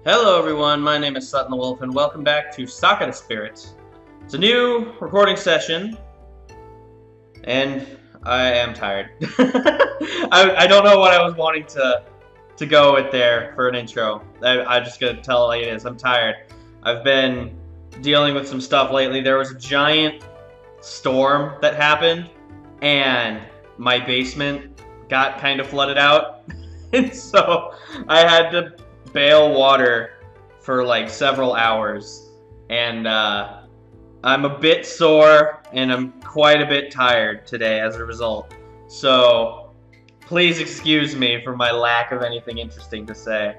Hello everyone, my name is Sutton the Wolf, and welcome back to Sakura Spirit. It's a new recording session, and I am tired. I don't know what I was wanting to go with there for an intro. I'm just gonna tell it like it is. I'm tired. I've been dealing with some stuff lately. There was a giant storm that happened, and my basement got kind of flooded out, and so I had to bail water for like several hours, and I'm a bit sore and I'm quite a bit tired today as a result. So please excuse me for my lack of anything interesting to say.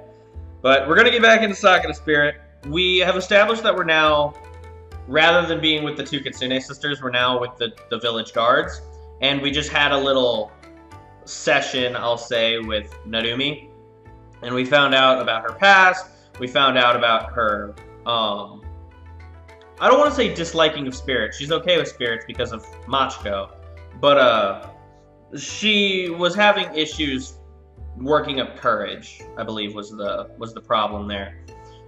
But we're gonna get back into Sakura Spirit. We have established that we're now, rather than being with the two Kitsune sisters, we're now with the village guards, and we just had a little session, I'll say, with Nurmi. And we found out about her past. We found out about her, I don't want to say disliking of spirits. She's okay with spirits because of Machiko. But, she was having issues working up courage, I believe was the problem there.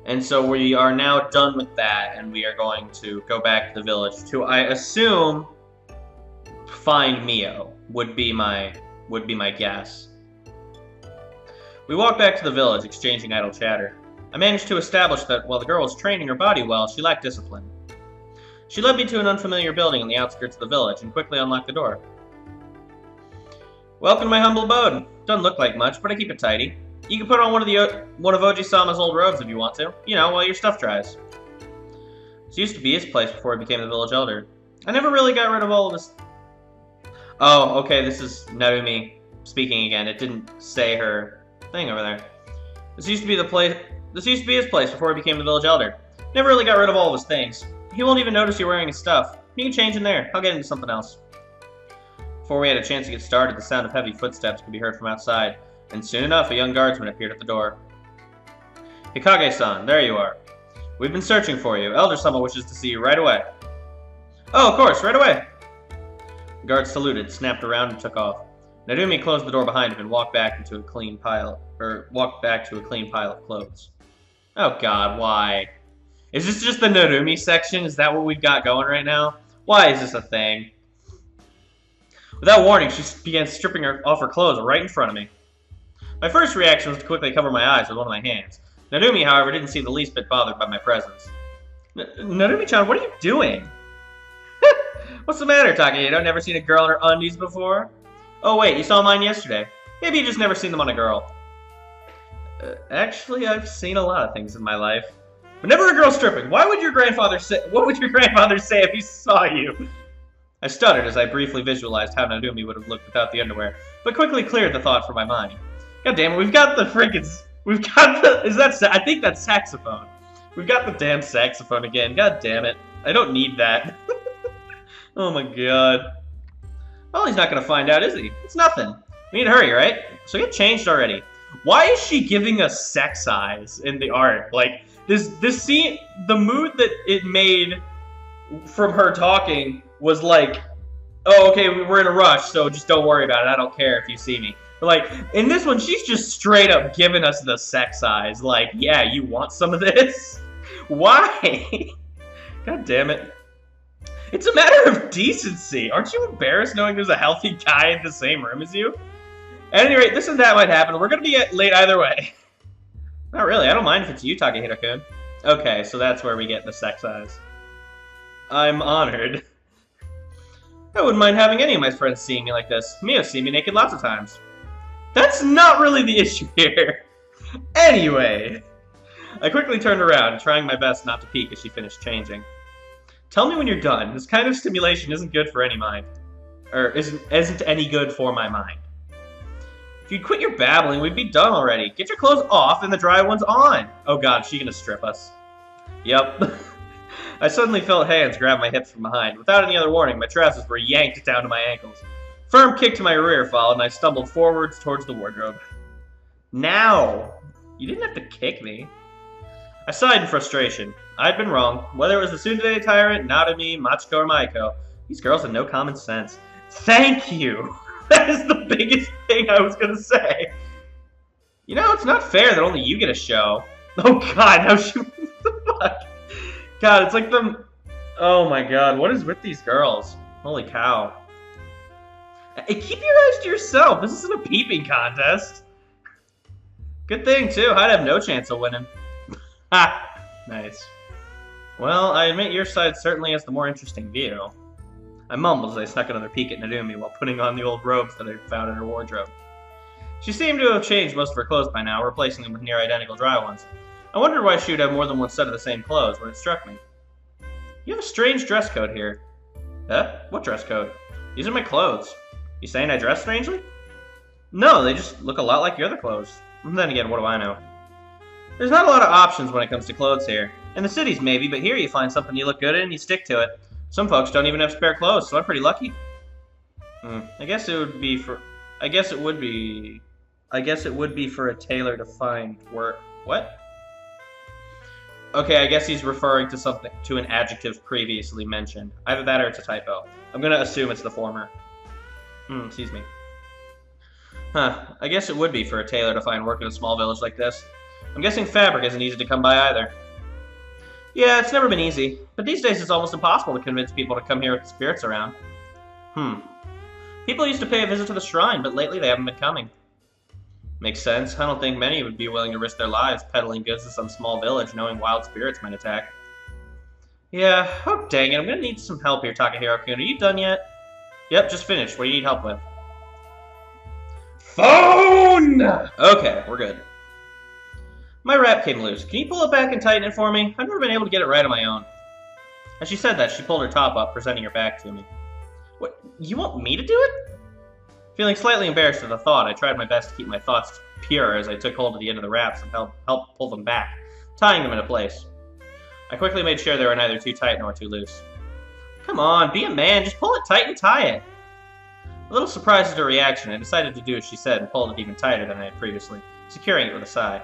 And so we are now done with that, and we are going to go back to the village to, I assume, find Mio, would be my guess. We walked back to the village, exchanging idle chatter. I managed to establish that while the girl was training her body well, she lacked discipline. She led me to an unfamiliar building on the outskirts of the village and quickly unlocked the door. Welcome to my humble abode. Doesn't look like much, but I keep it tidy. You can put on one of Oji-sama's old robes if you want to. You know, while your stuff dries. This used to be his place before he became the village elder. I never really got rid of all of this. Oh, okay, this is Nurmi speaking again. It didn't say her thing over there. This used to be his place before he became the village elder. Never really got rid of all of his things. He won't even notice you're wearing his stuff. You can change in there. I'll get into something else. Before we had a chance to get started, the sound of heavy footsteps could be heard from outside, and soon enough, a young guardsman appeared at the door. Hikage-san, there you are. We've been searching for you. Elder-sama wishes to see you right away. Oh, of course, right away. The guard saluted, snapped around, and took off. Nurmi closed the door behind him and walked back to a clean pile of clothes. Oh God, why? Is this just the Nurmi section? Is that what we've got going right now? Why is this a thing? Without warning, she began stripping off her clothes right in front of me. My first reaction was to quickly cover my eyes with one of my hands. Nurmi, however, didn't seem the least bit bothered by my presence. Nurmi-chan, what are you doing? What's the matter, Takahito? Never seen a girl in her undies before? Oh wait, you saw mine yesterday. Maybe you just never seen them on a girl. Actually, I've seen a lot of things in my life. But never a girl stripping. What would your grandfather say if he saw you? I stuttered as I briefly visualized how Nurmi would have looked without the underwear, but quickly cleared the thought from my mind. God damn it, I think that's saxophone. We've got the damn saxophone again. God damn it. I don't need that. Oh my god. Well, he's not gonna find out, is he? It's nothing. We need to hurry, right? So get changed already. Why is she giving us sex eyes in the art? Like, this scene, the mood that it made from her talking was like, oh, okay, we're in a rush, so just don't worry about it. I don't care if you see me. But like, in this one, she's just straight up giving us the sex eyes. Like, yeah, you want some of this? Why? God damn it. It's a matter of decency. Aren't you embarrassed knowing there's a healthy guy in the same room as you? At any rate, this and that might happen. We're gonna be late either way. Not really. I don't mind if it's you, Takahito-kun. Okay, so that's where we get the sex eyes. I'm honored. I wouldn't mind having any of my friends seeing me like this. Mia's seen me naked lots of times. That's not really the issue here. Anyway. I quickly turned around, trying my best not to peek as she finished changing. Tell me when you're done. This kind of stimulation isn't good for any mind. Or isn't any good for my mind. If you'd quit your babbling, we'd be done already. Get your clothes off and the dry ones on. Oh god, she gonna strip us. Yep. I suddenly felt hands grab my hips from behind. Without any other warning, my trousers were yanked down to my ankles. Firm kick to my rear followed, and I stumbled forwards towards the wardrobe. Now! You didn't have to kick me. I sighed in frustration. I'd been wrong. Whether it was the tsundere tyrant, Nurmi, Machiko, or Maiko, these girls had no common sense. Thank you! That is the biggest thing I was gonna say. You know, it's not fair that only you get a show. Oh god, now she... What the fuck? God, it's like the... Oh my god, what is with these girls? Holy cow. Hey, keep your eyes to yourself. This isn't a peeping contest. Good thing, too. I'd have no chance of winning. Ha! Nice. Well, I admit your side certainly has the more interesting view. I mumbled as I snuck another peek at Nurmi while putting on the old robes that I found in her wardrobe. She seemed to have changed most of her clothes by now, replacing them with near-identical dry ones. I wondered why she would have more than one set of the same clothes when it struck me. You have a strange dress code here. Huh? What dress code? These are my clothes. You saying I dress strangely? No, they just look a lot like your other clothes. And then again, what do I know? There's not a lot of options when it comes to clothes here. In the cities, maybe, but here you find something you look good in and you stick to it. Some folks don't even have spare clothes, so I'm pretty lucky. I guess it would be for a tailor to find work. What? Okay, I guess he's referring to an adjective previously mentioned. Either that or it's a typo. I'm gonna assume it's the former. Excuse me. Huh, I guess it would be for a tailor to find work in a small village like this. I'm guessing fabric isn't easy to come by either. Yeah, it's never been easy, but these days it's almost impossible to convince people to come here with the spirits around. People used to pay a visit to the shrine, but lately they haven't been coming. Makes sense. I don't think many would be willing to risk their lives peddling goods to some small village knowing wild spirits might attack. Yeah, oh dang it, I'm gonna need some help here, Takahiro-kun. Are you done yet? Yep, just finished. What do you need help with? Phone! Okay, we're good. My wrap came loose. Can you pull it back and tighten it for me? I've never been able to get it right on my own. As she said that, she pulled her top up, presenting her back to me. What, you want me to do it? Feeling slightly embarrassed at the thought, I tried my best to keep my thoughts pure as I took hold of the end of the wraps and helped pull them back, tying them into place. I quickly made sure they were neither too tight nor too loose. Come on, be a man, just pull it tight and tie it. A little surprised at her reaction, I decided to do as she said and pulled it even tighter than I had previously, securing it with a sigh.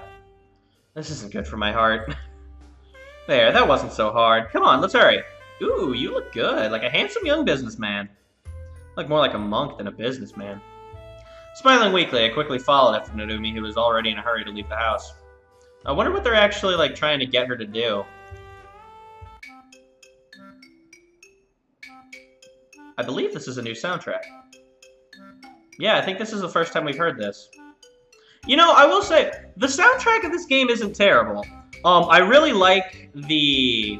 This isn't good for my heart. There, that wasn't so hard. Come on, let's hurry. Ooh, you look good, like a handsome young businessman. Look more like a monk than a businessman. Smiling weakly, I quickly followed after Nurmi, who was already in a hurry to leave the house. I wonder what they're actually, trying to get her to do. I believe this is a new soundtrack. Yeah, I think this is the first time we've heard this. You know, I will say, the soundtrack of this game isn't terrible. I really like the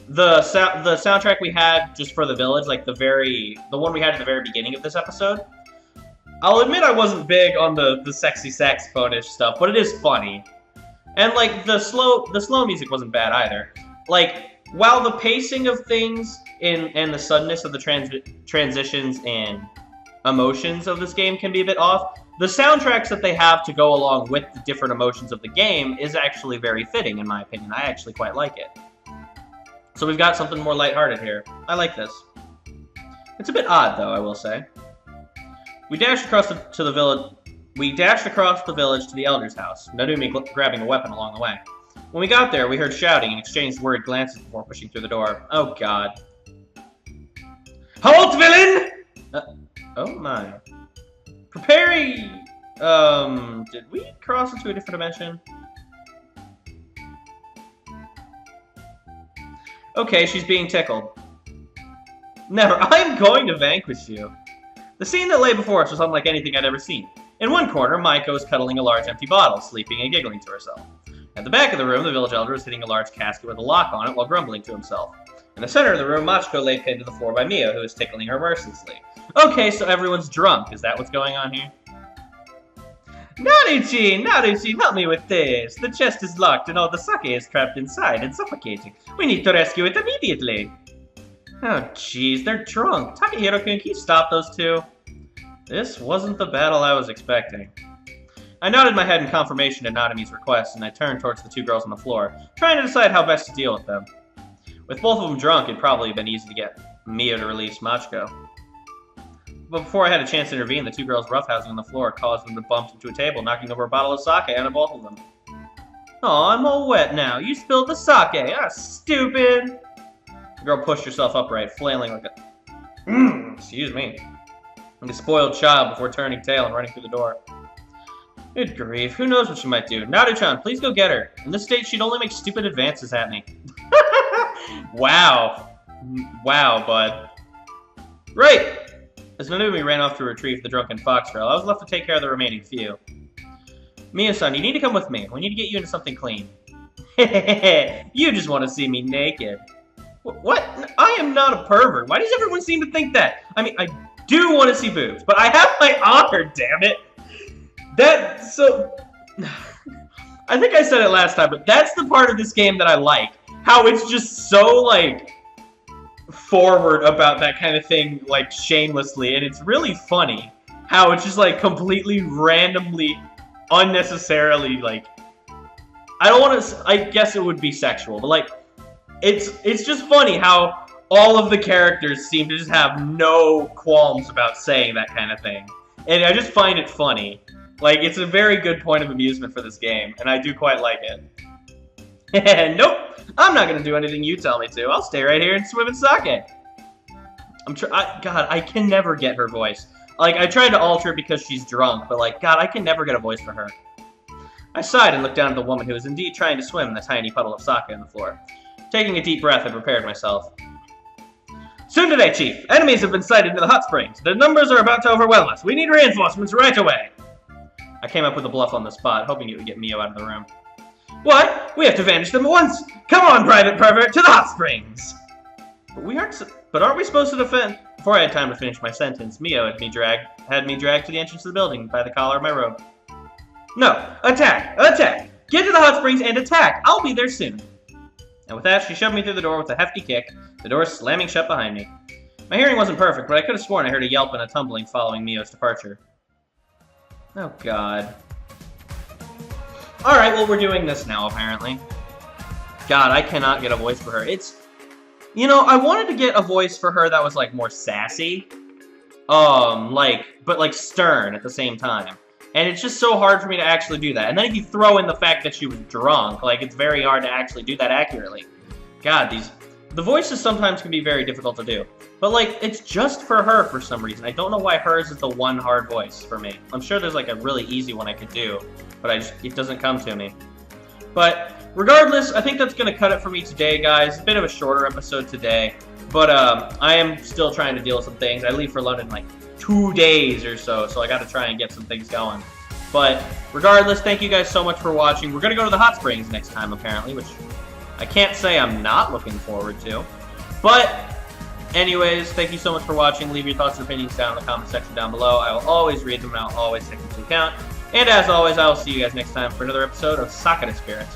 soundtrack we had just for the village, like the one we had at the very beginning of this episode. I'll admit I wasn't big on the sexy saxophone-ish stuff, but it is funny. And the slow music wasn't bad either. While the pacing of things and the suddenness of the transitions and emotions of this game can be a bit off, the soundtracks that they have to go along with the different emotions of the game is actually very fitting, in my opinion. I actually quite like it. So we've got something more lighthearted here. I like this. It's a bit odd, though, I will say. We dashed across the village to the elder's house, Nurmi grabbing a weapon along the way. When we got there, we heard shouting and exchanged worried glances before pushing through the door. Oh, God. Halt, villain! Oh, my. Preparing... did we cross into a different dimension? Okay, she's being tickled. Never, I'm going to vanquish you. The scene that lay before us was unlike anything I'd ever seen. In one corner, Maiko was cuddling a large empty bottle, sleeping and giggling to herself. At the back of the room, the village elder was hitting a large casket with a lock on it while grumbling to himself. In the center of the room, Machiko lay pinned to the floor by Mio, who was tickling her mercilessly. Okay, so everyone's drunk. Is that what's going on here? Naruchi, help me with this. The chest is locked and all the sake is trapped inside and suffocating. We need to rescue it immediately. Oh, jeez, they're drunk. Takahiro-kun, can you stop those two? This wasn't the battle I was expecting. I nodded my head in confirmation to Narumi's request, and I turned towards the two girls on the floor, trying to decide how best to deal with them. With both of them drunk, it'd probably have been easy to get Mio to release Machiko. But before I had a chance to intervene, the two girls roughhousing on the floor caused them to bump into a table, knocking over a bottle of sake onto both of them. Aw, I'm all wet now. You spilled the sake. Ah, stupid! The girl pushed herself upright, flailing like excuse me. Like a spoiled child before turning tail and running through the door. Good grief, who knows what she might do? Naru-chan, please go get her. In this state, she'd only make stupid advances at me. Wow. Wow, bud. Right! As Nurmi ran off to retrieve the drunken fox girl, I was left to take care of the remaining few. Mia-san, you need to come with me. We need to get you into something clean. You just want to see me naked. What? I am not a pervert. Why does everyone seem to think that? I mean, I do want to see boobs, but I have my honor, damn it. That's so... I think I said it last time, but that's the part of this game that I like. How it's just so, like, forward about that kind of thing, like, shamelessly, and it's really funny how it's just, like, completely randomly, unnecessarily, like, I don't want to, I guess it would be sexual, but, like, it's just funny how all of the characters seem to just have no qualms about saying that kind of thing, and I just find it funny. Like, it's a very good point of amusement for this game, and I do quite like it. Nope! I'm not gonna do anything you tell me to. I'll stay right here and swim in sake. God, I can never get her voice. Like, I tried to alter it because she's drunk, but like, God, I can never get a voice for her. I sighed and looked down at the woman who was indeed trying to swim in the tiny puddle of sake on the floor. Taking a deep breath, I prepared myself. Soon today, Chief. Enemies have been sighted near the hot springs. Their numbers are about to overwhelm us. We need reinforcements right away. I came up with a bluff on the spot, hoping it would get Mio out of the room. What? We have to vanish them at once! Come on, Private Pervert, to the hot springs! But aren't we supposed to defend? Before I had time to finish my sentence, Mio had me dragged to the entrance of the building by the collar of my robe. No! Attack! Attack! Get to the hot springs and attack! I'll be there soon! And with that, she shoved me through the door with a hefty kick, the door slamming shut behind me. My hearing wasn't perfect, but I could have sworn I heard a yelp and a tumbling following Mio's departure. Oh, God. Alright, well, we're doing this now, apparently. God, I cannot get a voice for her. It's... You know, I wanted to get a voice for her that was, like, more sassy. But, like, stern at the same time. And it's just so hard for me to actually do that. And then if you throw in the fact that she was drunk, like, it's very hard to actually do that accurately. God, the voices sometimes can be very difficult to do. But, like, it's just for her for some reason. I don't know why hers is the one hard voice for me. I'm sure there's, like, a really easy one I could do, but it doesn't come to me. But, regardless, I think that's going to cut it for me today, guys. A bit of a shorter episode today. But, I am still trying to deal with some things. I leave for London in, like, 2 days or so I got to try and get some things going. But, regardless, thank you guys so much for watching. We're going to go to the hot springs next time, apparently, which I can't say I'm not looking forward to. But... anyways, thank you so much for watching. Leave your thoughts and opinions down in the comment section down below. I will always read them and I'll always take them into account. And as always, I will see you guys next time for another episode of Sakura Spirit.